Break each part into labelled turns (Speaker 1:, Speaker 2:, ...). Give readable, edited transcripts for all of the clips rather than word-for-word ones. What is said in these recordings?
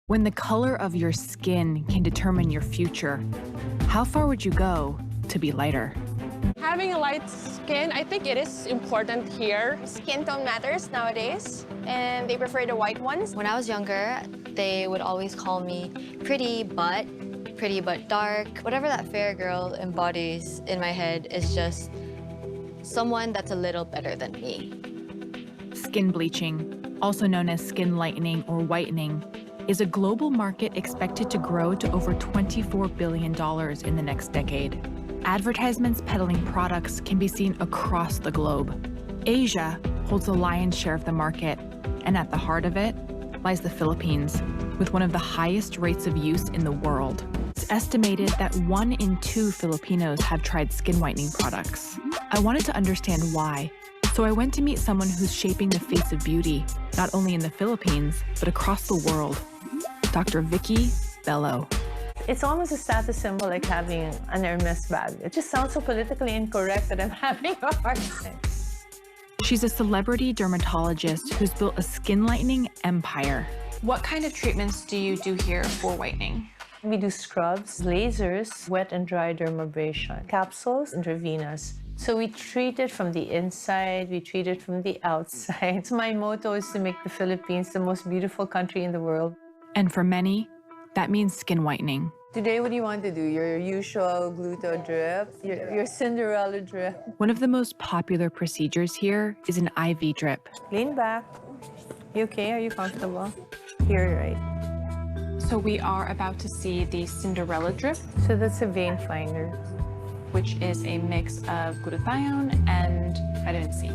Speaker 1: When the color of your skin can determine your future, how far would you go to be lighter?
Speaker 2: Having a light skin, I think it is important here.
Speaker 3: Skin tone matters nowadays, and they prefer the white ones.
Speaker 4: When I was younger, they would always call me pretty but dark. Whatever that fair girl embodies in my head is just someone that's a little better than me.
Speaker 1: Skin bleaching, also known as skin lightening or whitening, is a global market expected to grow to over $24 billion in the next decade. Advertisements peddling products can be seen across the globe. Asia holds the lion's share of the market, and at the heart of it lies the Philippines, with one of the highest rates of use in the world. It's estimated that 1 in 2 Filipinos have tried skin whitening products. I wanted to understand why, so I went to meet someone who's shaping the face of beauty, not only in the Philippines, but across the world. Dr. Vicky Bello.
Speaker 5: It's almost a status symbol like having an Hermes bag. It just sounds so politically incorrect that I'm having a hard time.
Speaker 1: She's a celebrity dermatologist who's built a skin lightening empire.
Speaker 6: What kind of treatments do you do here for whitening?
Speaker 5: We do scrubs, lasers, wet and dry dermabrasion, capsules, intravenous. So we treat it from the inside, we treat it from the outside. So my motto is to make the Philippines the most beautiful country in the world.
Speaker 1: And for many, that means skin whitening.
Speaker 5: Today, what do you want to do? Your usual gluto drip? Your Cinderella drip?
Speaker 1: One of the most popular procedures here is an IV drip.
Speaker 5: Lean back. You okay? Are you comfortable? Here, right?
Speaker 6: So we are about to see the Cinderella drip,
Speaker 5: So that's a vein finder.
Speaker 6: which is a mix of glutathione and vitamin C.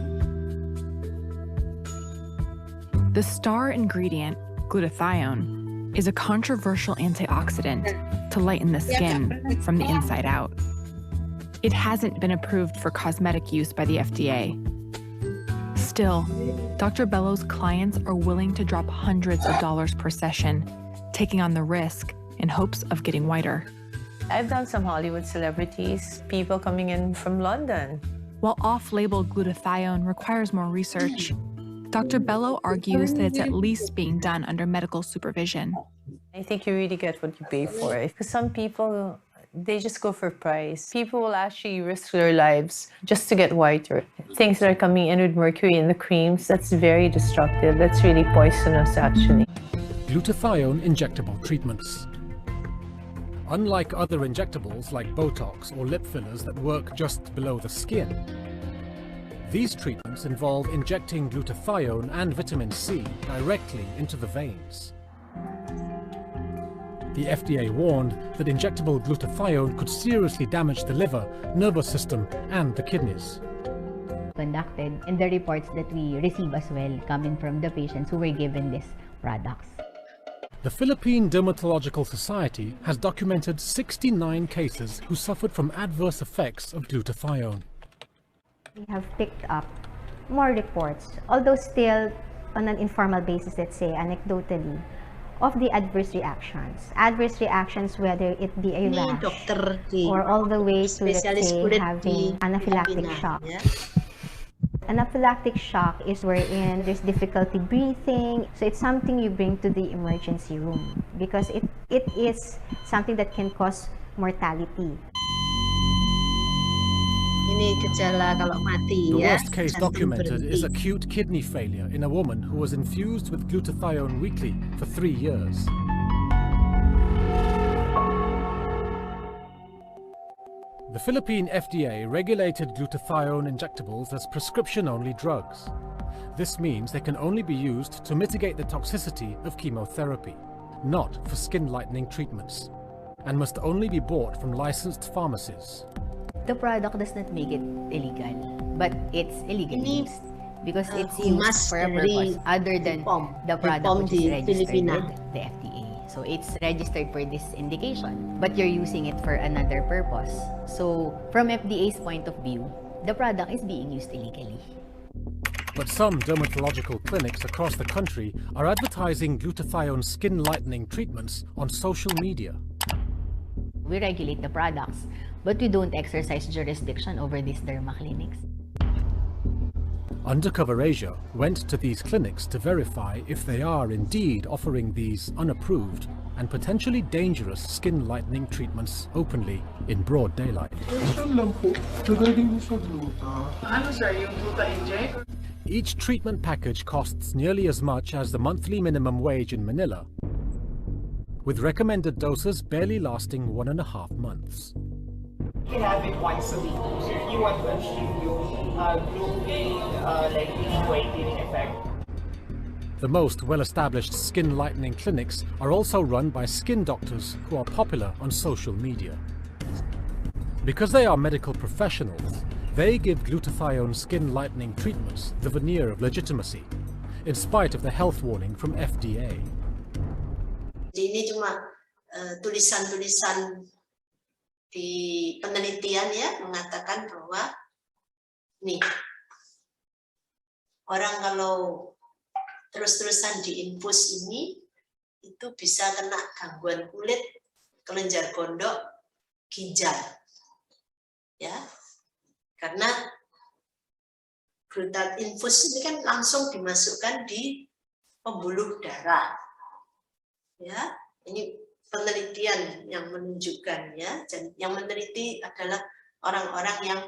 Speaker 1: The star ingredient, glutathione, is a controversial antioxidant to lighten the skin from the inside out. It hasn't been approved for cosmetic use by the FDA. Still, Dr. Bello's clients are willing to drop hundreds of dollars per session, taking on the risk in hopes of getting whiter.
Speaker 5: I've done some Hollywood celebrities, people coming in from London.
Speaker 1: While off-label glutathione requires more research, Dr. Bello argues that it's at least being done under medical supervision.
Speaker 5: I think you really get what you pay for it. Because some people, they just go for price. People will actually risk their lives just to get whiter. Things that are coming in with mercury in the creams, that's very destructive. That's really poisonous, actually.
Speaker 7: Glutathione injectable treatments. Unlike other injectables like Botox or lip fillers that work just below the skin, these treatments involve injecting glutathione and vitamin C directly into the veins. The FDA warned that injectable glutathione could seriously damage the liver, nervous system, and the kidneys.
Speaker 8: Conducted, and the reports that we receive as well coming from the patients who were given these products.
Speaker 7: The Philippine Dermatological Society has documented 69 cases who suffered from adverse effects of glutathione.
Speaker 8: We have picked up more reports, although still on an informal basis, let's say, anecdotally, of the adverse reactions. Adverse reactions, whether it be a rash or all the way to, let's say, having anaphylactic shock. Anaphylactic shock is wherein there's difficulty breathing. So it's something you bring to the emergency room because it is something that can cause mortality.
Speaker 7: The worst case documented is acute kidney failure in a woman who was infused with glutathione weekly for 3 years. The Philippine FDA regulated glutathione injectables as prescription-only drugs. This means they can only be used to mitigate the toxicity of chemotherapy, not for skin lightening treatments, and must only be bought from licensed pharmacies.
Speaker 8: The product does not make it illegal, but it's illegally used because it's used for a purpose other than the product which is registered with the FDA. So it's registered for this indication, but you're using it for another purpose. So from FDA's point of view, the product is being used illegally.
Speaker 7: But some dermatological clinics across the country are advertising glutathione skin lightening treatments on social media.
Speaker 8: We regulate the products, but we don't exercise jurisdiction over these derma clinics.
Speaker 7: Undercover Asia went to these clinics to verify if they are indeed offering these unapproved and potentially dangerous skin lightening treatments openly in broad daylight. Each treatment package costs nearly as much as the monthly minimum wage in Manila, with recommended doses barely lasting 1.5 months.
Speaker 9: You can have it once a week. So if you want to achieve your gluten weighting effect.
Speaker 7: The most well-established skin lightening clinics are also run by skin doctors who are popular on social media. Because they are medical professionals, they give glutathione skin lightening treatments the veneer of legitimacy, in spite of the health warning from FDA.
Speaker 10: Ini cuma tulisan-tulisan di penelitian ya, mengatakan bahwa nih orang kalau terus-terusan diinfus ini itu bisa kena gangguan kulit, kelenjar gondok, ginjal ya, karena glutat infus ini kan langsung dimasukkan di pembuluh darah ya. Ini penelitian yang menunjukkan ya, dan yang meneliti adalah orang-orang yang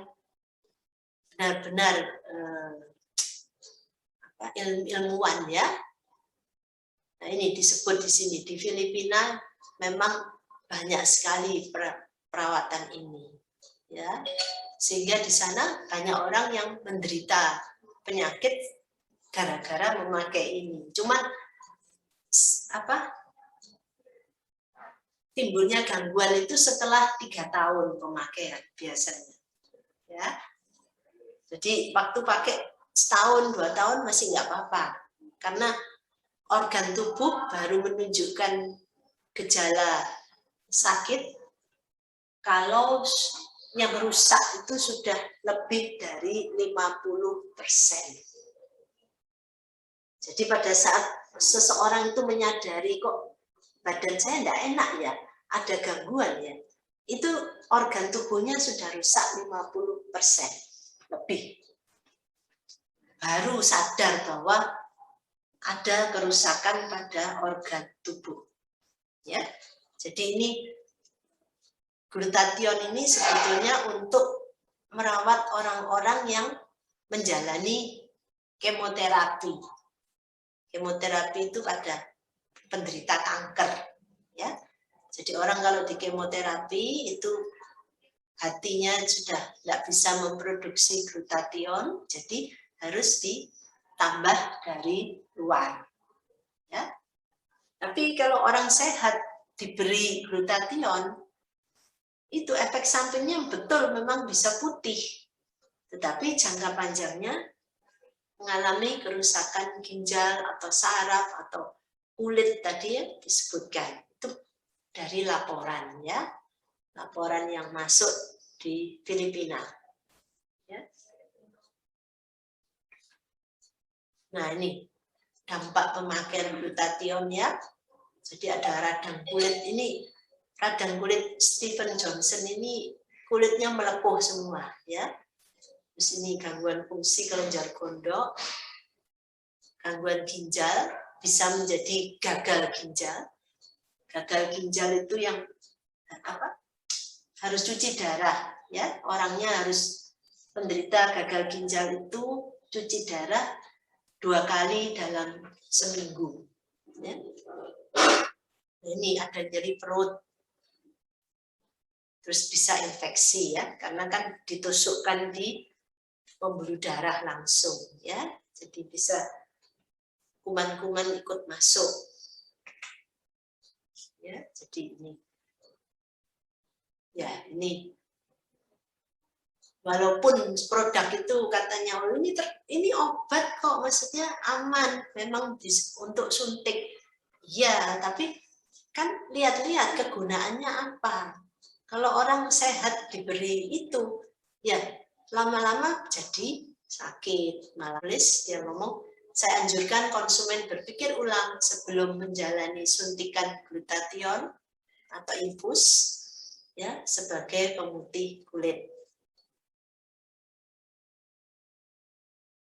Speaker 10: benar-benar ilmuwan ya. Nah ini disebut di sini di Filipina memang banyak sekali perawatan ini ya, sehingga di sana banyak orang yang menderita penyakit gara-gara memakai ini. Cuman timbulnya gangguan itu setelah 3 tahun pemakaian biasanya ya. Jadi waktu pakai setahun 2 tahun masih nggak apa-apa, karena organ tubuh baru menunjukkan gejala sakit kalau yang rusak itu sudah lebih dari 50%. Jadi pada saat seseorang itu menyadari kok badan saya tidak enak ya, ada gangguan ya, itu organ tubuhnya sudah rusak 50% lebih. Baru sadar bahwa ada kerusakan pada organ tubuh. Ya, jadi ini glutathione ini sebetulnya untuk merawat orang-orang yang menjalani kemoterapi. Kemoterapi itu pada penderita kanker ya. Jadi orang kalau di kemoterapi itu hatinya sudah tidak bisa memproduksi glutathione, jadi harus ditambah dari luar ya. Tapi kalau orang sehat diberi glutathione, itu efek sampingnya betul memang bisa putih, tetapi jangka panjangnya mengalami kerusakan ginjal atau saraf atau kulit tadi yang disebutkan. Itu dari laporan ya, laporan yang masuk di Filipina ya. Nah ini dampak pemakaian glutathione ya. Jadi ada radang kulit ini, radang kulit Stephen Johnson ini kulitnya melepuh semua ya. Terus ini gangguan fungsi kelenjar gondok, gangguan ginjal, bisa menjadi gagal ginjal. Gagal ginjal itu yang harus cuci darah ya. Orangnya harus penderita gagal ginjal itu cuci darah 2 kali dalam seminggu ya. Ini ada nyeri perut, terus bisa infeksi ya, karena kan ditusukkan di pembuluh darah langsung ya, jadi bisa kuman-kuman ikut masuk ya. Jadi ini ya, ini walaupun produk itu katanya oh, ini obat kok, maksudnya aman memang untuk suntik ya, tapi kan lihat-lihat kegunaannya apa. Kalau orang sehat diberi itu ya lama-lama jadi sakit. Malah dia ngomong, saya anjurkan konsumen berpikir ulang sebelum menjalani suntikan glutathione atau infus ya, sebagai pemutih kulit.